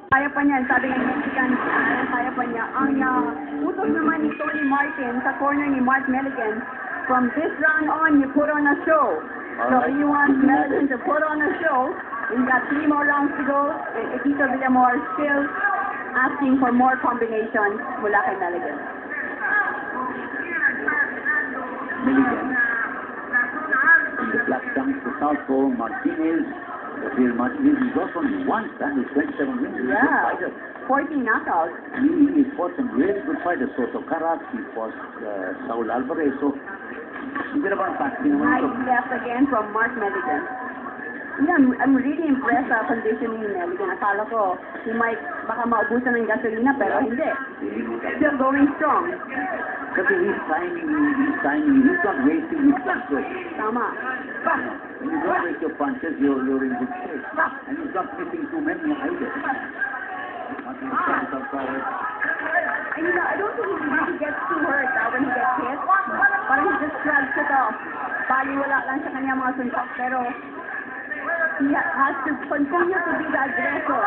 Kaya pa niyan, sabi ng Mexican, kaya pa niya. Ang utos naman ni Tony Martin sa corner ni Mark Milligan, from this round on, you put on a show. So if you want Milligan to put on a show, we got 3 more rounds to go. Tito Villamor still asking for more combinations mula kay Milligan. Milligan. In the black jumps to Southpaw, Martinez. Gabriel Martinez is also on one stand with 27 wins. Yeah, 14 knockouts. He fought some really good fighters. Soto Karat, he fought Saul Alvarez. So, hindi na ba ang practicing naman ito? Nice left again from Mark Milligan. Yeah, I'm really impressed sa conditioning ni Milligan. Akala ko, he might baka maubusan ng gasolina, pero hindi. Still going strong. Kasi he's timing, he's not wasting his punches. Tama. When you don't waste your punches, you're in good shape. And he's not missing too many either. And I don't think he really gets too hurt when he gets hit. Parang he just shrugs it off. Baliwala lang sa kanya mga suntok, pero he has to continue to be the aggressor.